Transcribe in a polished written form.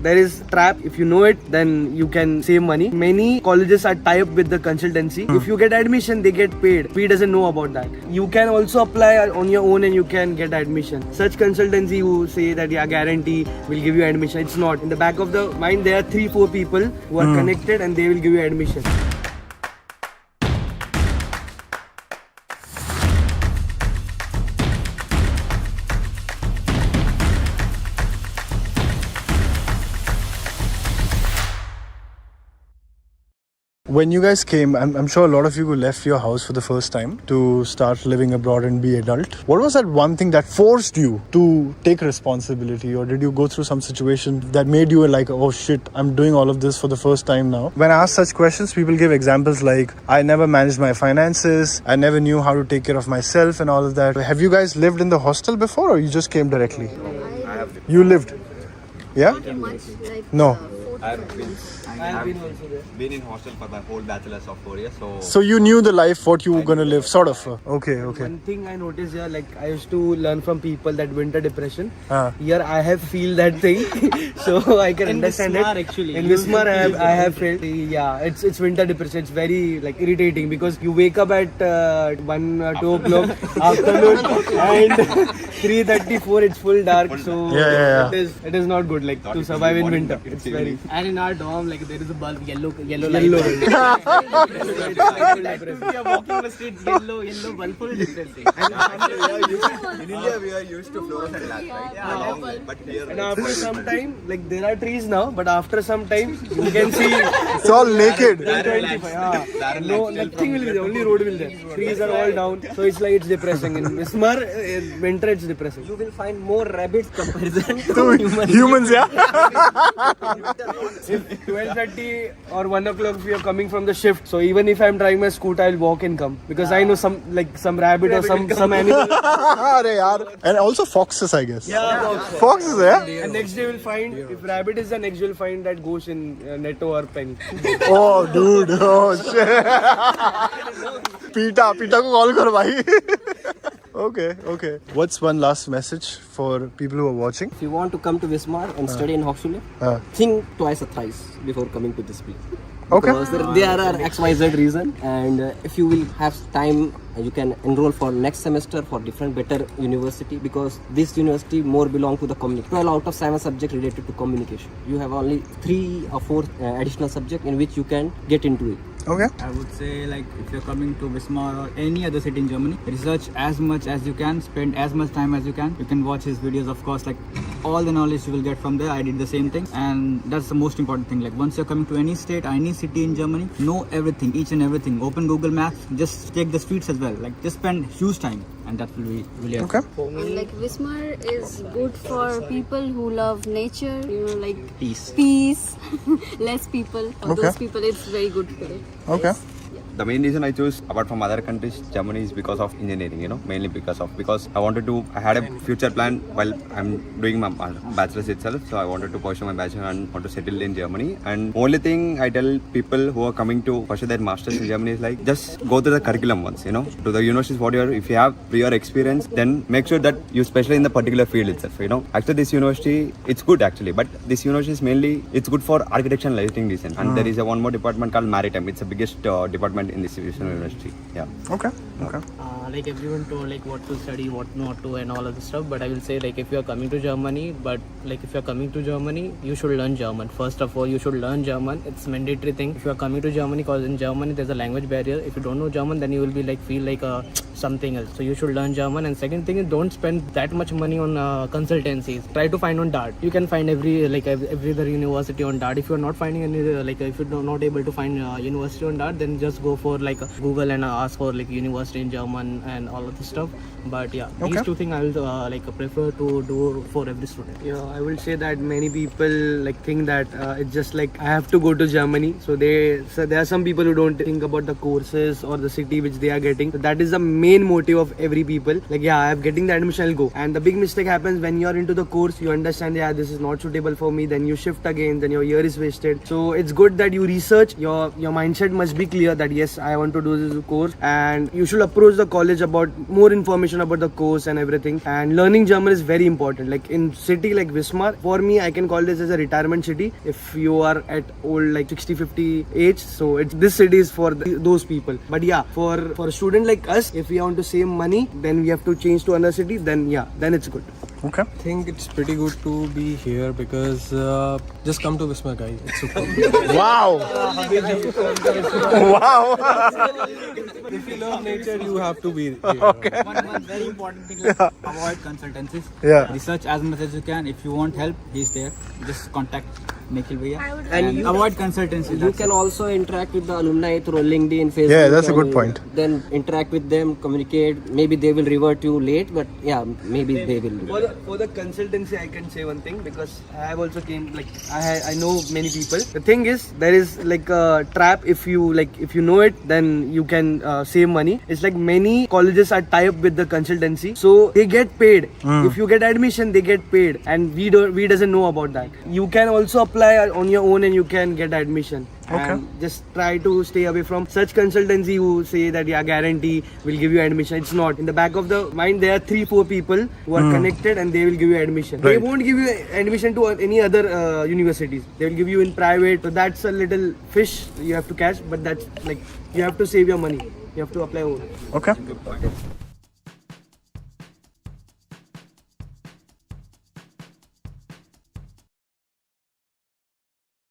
there is trap. If you know it, then you can save money. Many colleges are tied up with the consultancy. If you get admission, they get paid. We doesn't know about that. You can also apply on your own and you can get admission. Such consultancy who say that guarantee will give you admission. It's not. In the back of the mind, there are 3-4 people who are connected and they will give you admission. When you guys came, I'm sure a lot of you who left your house for the first time to start living abroad and be adult. What was that one thing that forced you to take responsibility, or did you go through some situation that made you like, oh shit, I'm doing all of this for the first time now? When I ask such questions, people give examples like, I never managed my finances, I never knew how to take care of myself and all of that. Have you guys lived in the hostel before, or you just came directly? I have. You lived? Yeah? Not much, like, No. I've been in hostel for the whole bachelor's of 4 years. So you knew the life, what you were gonna live, sort of. Okay. One thing I noticed here, like I used to learn from people that winter depression. Ah. Here I have feel that thing, so I can understand Wismar, it. actually. In Wismar, I have felt. Yeah, it's winter depression. It's very like irritating because you wake up at 1-2 o'clock afternoon and 3:34 it's full dark. So Yeah. it is not good like to survive in winter. It's very. And in our dorm, like there is a bulb, yellow Yellow. light. We are walking the street, yellow bulb, full different thing. In India, we are used to fluorescent light, right? Yeah. But here, And after some time, like there are trees now, but after some time you can see It's all naked. 25. No, nothing will be there. Only road will there. Trees are all down, so it's like it's depressing. In Wismar, winter it's depressing. You will find more rabbits comparison To humans, yeah? If 12:30 or 1 o'clock we are coming from the shift, so even if I'm driving my scooter, I'll walk and come because I know some rabbit or some animal. Arey yaar. And also foxes, I guess. Yeah, Foxes, yeah? and next day we'll find if rabbit is there, next day we'll find that ghost in Netto or Penny. Oh, dude. Oh, shit. Pita ko call kar bhai. Okay. What's one last message for people who are watching? If you want to come to Wismar and study in Hochschule, think twice or thrice before coming to this place. Okay. Because there are XYZ reason, and if you will have time, you can enroll for next semester for different better university, because this university more belong to the communication. 12 out of 7 subjects related to communication. You have only 3 or 4 additional subjects in which you can get into it. Okay. I would say, like, if you're coming to Wismar or any other city in Germany, research as much as you can, spend as much time as you can. You can watch his videos, of course, like all the knowledge you will get from there. I did the same thing, and that's the most important thing. Like, once you're coming to any state or any city in Germany, know everything, each and everything. Open Google Maps, just take the streets as well. Like, just spend huge time, and that will be really Okay. And like Wismar is good for people who love nature, like peace. less people. For Okay. those people, it's very good for it. Okay. the main reason I chose, apart from other countries, Germany is because of engineering, mainly because I had a future plan while I'm doing my bachelor's itself. So I wanted to pursue my bachelor and want to settle in Germany. And only thing I tell people who are coming to pursue their masters in Germany is like, just go to the curriculum once, to the universities, if you have prior experience, then make sure that you specialize in the particular field itself, Actually, this university, it's good actually, but this university is mainly, it's good for architecture and lighting design. And there is one more department called maritime. It's the biggest department in this university. Yeah. Okay. Like everyone told like what to study, what not to, and all of this stuff. But I will say like if you are coming to Germany, you should learn German. First of all, you should learn German. It's mandatory thing. If you are coming to Germany, because in Germany there's a language barrier. If you don't know German, then you will be like feel like something else. So you should learn German. And second thing is don't spend that much money on consultancies. Try to find on Dart. You can find every other university on Dart. If you are not finding any if you're not able to find university on Dart, then just go for Google and ask for university in German and all of this stuff. But yeah, these two things I will prefer to do for every student. Yeah, I will say that many people think that it's just I have to go to Germany. So there are some people who don't think about the courses or the city which they are getting. So that is the main motive of every people. I am getting the admission, I'll go. And the big mistake happens when you are into the course. You understand, this is not suitable for me. Then you shift again. Then your year is wasted. So it's good that you research. Your mindset must be clear that yes, I want to do this course, and you should approach the college about more information about the course and everything. And learning German is very important. Like in city like Wismar, for me, I can call this as a retirement city if you are at old like 60-50 age. So this city is for those people. But yeah, for a student like us, if we want to save money, then we have to change to another city. Then yeah, then it's good. Okay. I think it's pretty good to be here because just come to Wismar, guys. It's super. Wow. Wow. If you love nature, you have to be here. Okay. One very important thing, like avoid consultancies. Yeah. Research as much as you can. If you want help, he's there. Just contact Nikhil Bhaiya. And you- avoid consultancy. You can also interact with the alumni through LinkedIn, Facebook. Yeah, that's a good and point. Then interact with them, communicate. Maybe they will revert you late, but yeah, maybe they will. For the consultancy, I can say one thing because I have also came like I know many people. The thing is, there is like a trap. If you know it, then you can save money. It's like many colleges are tie up with the consultancy, so they get paid. If you get admission, they get paid, and we doesn't know about that. You can also apply on your own and you can get admission. Okay. And just try to stay away from such consultancy who say that yeah, guarantee will give you admission. It's not. In the back of the mind, there are 3-4 people who are connected and they will give you admission. They Right. won't give you admission to any other universities. They will give you in private. So that's a little fish you have to catch, but that's like you have to save your money. You have to apply own. Okay. Good point.